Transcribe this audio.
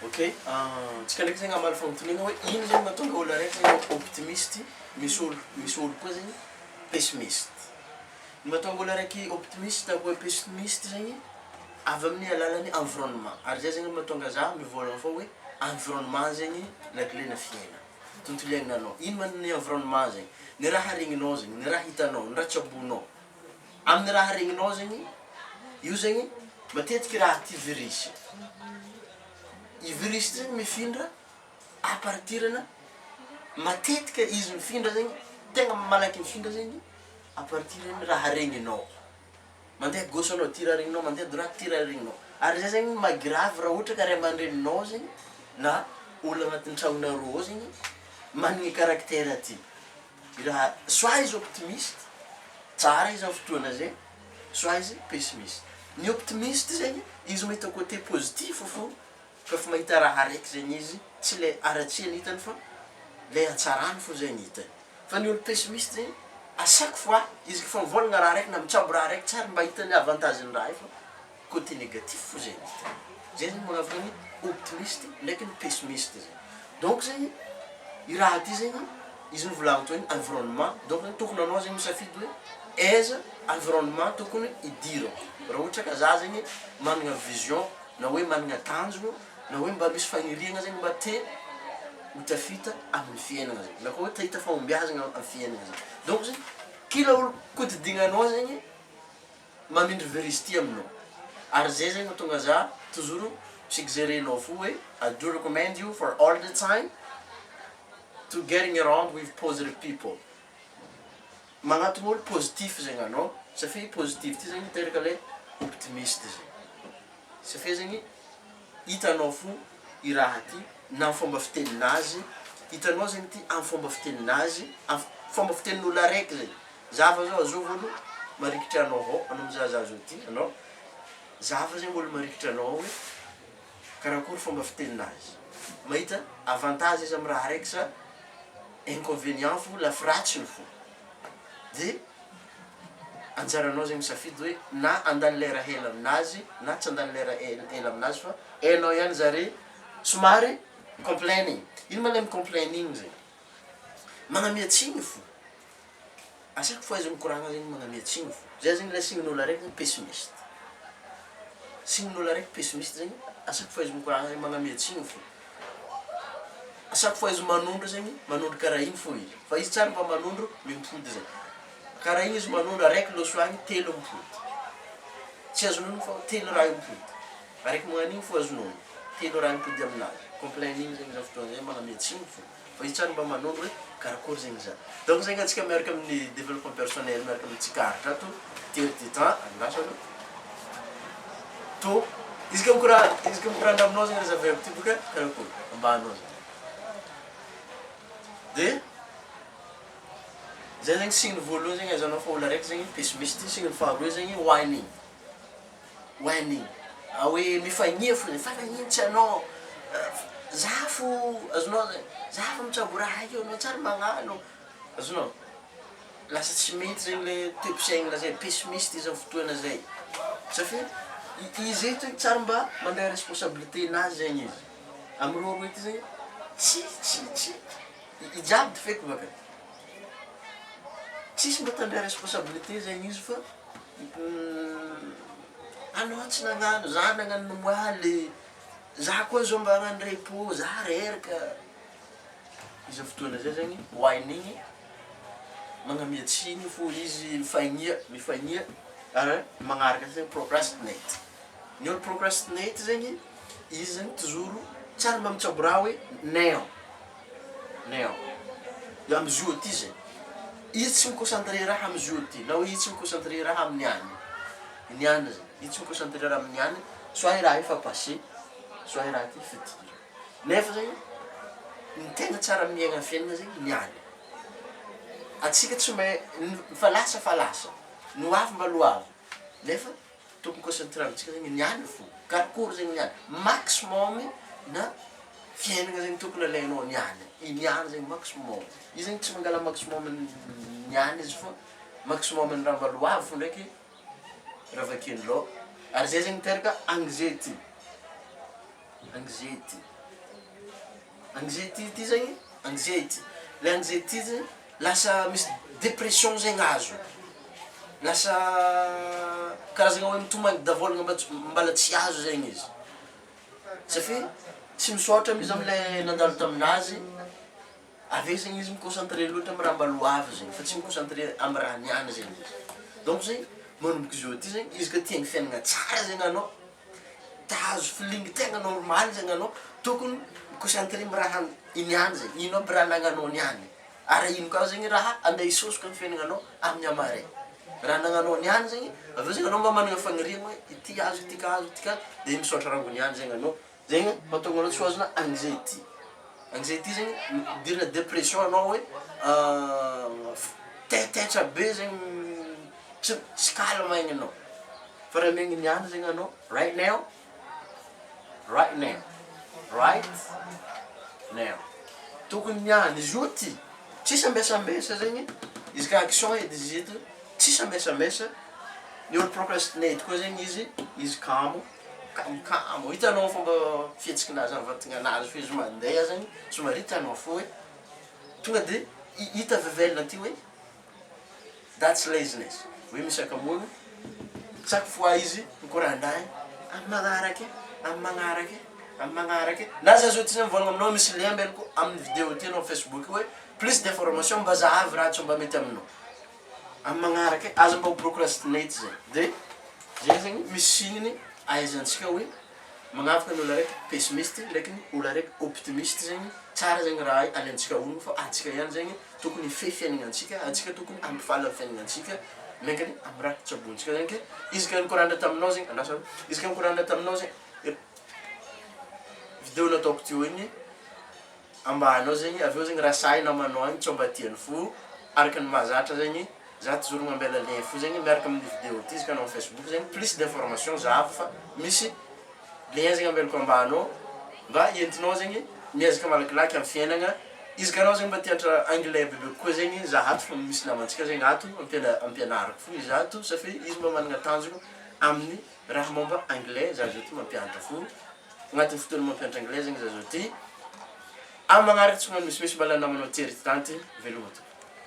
Ok, tsika ndraiky zegny amalo fagnontaniana hoe ino zegny mahatonga olo araiky zegny optimiste, misy olo koa zegny pessimiste. Ny mahatonga olo araiky optimiste apo pessimiste zegny avy amin'ny alalan'ny environnement. Ary zay zegny mahatonga za mivôlagna foa hoe environnement zegny la clé na fiaina. Tontolo iainanao. Ino man ny environnement zegny? Ny raha regninao zegny, ny raha hitanao, ny raha tsaboinao. Amin'ny raha regninao zegny, io zegny matetiky raha ty virus. I virus zegny mifindra a partirana matetika izy mifindra zegny tegna malaky mifindra zegny a partirany raha regninao. Mandeha gauche anao ty raha regninao, mandeha droite ty raha regninao. Ary zay zegny magravy raha ohatra ka ray aman-dreninao zegny na olo agnatin'ny tragnonareo ao zegny managna caractère ty. Raha soit izy optimiste, tsara izy amin'ny fotoana zay, soit izy pessimiste. Ny optimiste zegny izy mahita côté positif fô fa mahita raha araiky zegny izy tsy le aratsy ny hitany fa le hatsarany fô zegny hitany. Fa ny olo pessimiste zegny à chaque fois izy fa mivôlagna raha araiky na mitsabo raha araiky tsara mba hitany avantage-ny raha io fa côté négatif fô zegny hitany. Zay zegny magnavaka ny optimiste ndraiky ny pessimiste zegny. Donc zegny i raha ty zegny izy nivolagno toy ny environnement. Donc tokony anao zegny misafidy hoe aiza environnement tokony idirako. Raha ohatra ka za zegny managna vision na hoe managna tanjona na hoe mba misy fagniriagna zegny mba te ho tafita amin'ny fiainana zegny. Na koa hoe te hita fahombiazana amin'ny fiainana zegny. Donc zegny kila olo kodidignanao zegny mamindry virus ty aminao. Ary zay zegny mahatonga za toujours suggérenao fo hoe I do recommend you for all the time to getting around with positive people. Magnatona olo positif zegny anao, satria positif ty zegny teraka le optimiste zegny. Satria zegny hitanao fo i raha ty na amin'ny fomba fitenin'azy, hitanao zegny ty amin'ny fomba fitenin'azy, amin'ny fomba fitenin'olo araiky zegny. Zava zao azova olo marikitra anao ao, anao mizahazaha zao ty, anao zava zegny olo marikitra anao hoe karakory fomba fitenin'azy. Mahita avantage izy amin'ny raha araiky sa inconvénient fo, lafiratsiny fo. De anjaranao zegny misafidy hoe na andany lera hela aminazy na tsy andany lera hela aminazy fa hainao ihany zare somary complaining. Ino ma le mi-complaining zegny? Magnamiatsiny fo. À chaque fois izy mikoragna zegny magnamiatsiny fo. Zay zegny le signan'olo araiky zegny pessimiste. Signan'olo araiky pessimiste zegny à chaque fois izy mikoragna zegny magnamiatsiny fo. À chaque fois izy manondro zegny, manondro karaha igny fo izy. Fa izy tsara mba manondro mimpody zegny. Karaha igny izy manondro araiky losoagny telo mipody. Tsy azonono fa telo raha mipody. Araiky magnan'igny fo azonono. Telo raha mipody aminazy. Complaining zegny za fotoana zay magnamiatsiny fo. Fa izy tsara mba manondro hoe karakory zegny za. Donc zegny antsika miaraka amin'ny développement personnel, miaraka amin'ny tsikaritra ato, teo ty temps, andraso aloha. To, izy ka mikorandra aminao zegny rezaveko ty boka, karakory, ambanao zegny. De zay zegny signe voalohany zegny ahaizanao fa olo araiky zegny pessimiste. Signe faharoa zegny whining. Whining. Hoe mifagnia fo, mifagnagnitsy anao. Za fo, azonao zegny, za fa mitsabo raha io, anao tsara magnano. Azonao? Lasa tsy mety zegny le toe-pisaigna zay, pessimiste izy amin'ny fotoana zay. Satria izy eto zegny tsara mba mandeha responsabilité-nazy zegny izy. Amin'ny roa roa ty zegny, tsy. I jiaby defeko baka. Tsisy mba tandrea responsabilité zegny izy fa anao tsy nagnano, za nagnano nomaly, za koa zao mba hagnano repos, za reraka. Izy amin'ny fotoana zay zegny whining, magnamiatsiny fo izy, mifagnia, ary magnaraka zegny procrastinate. Ny olo procrastinate zegny, izy zegny toujours tsara mba mitsabo raha hoe néant. Amin'ny jeu ty zegny. Izy tsy miconcentré raha amin'ny jeu ty, na hoe izy tsy miconcentré raha amin'ny any. Niany zegny, izy tsy miconcentré raha amin'ny any, soit i raha efa passé, soit i raha ty futur. Nefa zegny, ny tegna tsara miaigna fiainana zegny niany. Atsika tsy mahay, fa lasa, no avy mba lo avy. Nefa tokony concentré amintsika zegny niany fo. Karakory zegny niany. Maximum na fiainana zegny tokony alainao niany. I niany zegny maximum. Izy zegny tsy mangala maximum niany izy fa maximum ny raha mba lo avy fo ndraiky raha vakian'lao. Ary zay zegny teraka anxiety. anxiety. Anxiety ty zegny, anxiety. Le anxiety zegny lasa misy dépression zegny azo. Lasa karazagna hoe mitomany davolagna mbala tsy azo zegny izy. Satria tsy misaotra izy am'le nandalo taminazy, ave zegny izy miconcentré loatra amin'ny raha mba loava zegny, fa tsy miconcentré amin'ny raha niany zegny izy. Donc zegny manomboka zao ty zegny izy ka tiagny fiainagna tsara zegny anao, tahazo feeling tegna normal zegny anao, tokony miconcentré amin'ny raha iniany zegny, ino aby raha nagnanao niany. Ary ino koa zegny raha andeha hisosoka amin'ny fiaignanao amin'ny amaray. Raha nagnanao niany zegny, aveo zegny anao mba managna fagniriana hoe ity azo, ity ka azo, ity ka, de misaotra rango niany zegny anao. Zegny mahatonga anao tsy ho azona anxiety. Anxiety zegny dirana dépression anao hoe taitaitra be zegny tsy calme igny anao. Fa raha megny niany zegny anao, right now, tokony niany izy io ty, tsisy ambesambesa zegny, izy ka action edy izy eto, tsisy ambesambesa. Ny olo procrastinate koa zegny izy kamo, hitanao fomba fihetsikinazy amin'ny vatagnazy fa izy mandeha zegny, somary hitanao fo hoe tonga de hita vevelona ty hoe that's laziness. Hoe misy akamono, chaque fois izy mikorandragny amin'ny magnaraka. Na za zao ty zany mivôlagna aminao misy lien mbelako amin'ny vidéo ty anao Facebook hoe plus d'information mba zahavy raha tsy mba mety aminao. Amin'ny magnaraka aza mba ho procrastinate zay. De zay zegny misy signiny ahaizantsika hoe magnavaka ny olo araiky pessimiste ndraiky ny olo araiky optimiste zegny. Tsara zegny raha aliantsika ono fa antsika ihany zegny tokony hifehy fiaignanantsika, antsika tokony ampifaly amin'ny fiaignanantsika miankany amin'ny raha tsabontsika zegny ke izy ka nikorandra taminao zegny andrasana izy ka nikorandra taminao zegny vidéo nataoko teo igny ambanao zegny aveo zegny raha sahy namanao agny tsy mba tiany fo araka ny mahazatra zegny za ty zorogna ambela lien fo zegny miaraka amin'ny vidéo ty izy ka anao amin'ny Facebook zegny plus d'information zahavo fa misy lien zegny ambelako ambanao mba entinao zegny miezaka malakilaky amin'ny fiainagna. Izy ka anao zegny mba tiatra anglais bebe kokoa zegny zahato fa misy namantsika zegny ato ampianariko fo izy ato satria izy mba managna tanjona amin'ny raha momba anglais za zao ty mampianatra fo agnatin'ny fotoana mampianatra anglais zegny za zao ty. Amin'ny magnaraka tsy magnano misimisy mba lanamanao tery tanty veloma tokoa.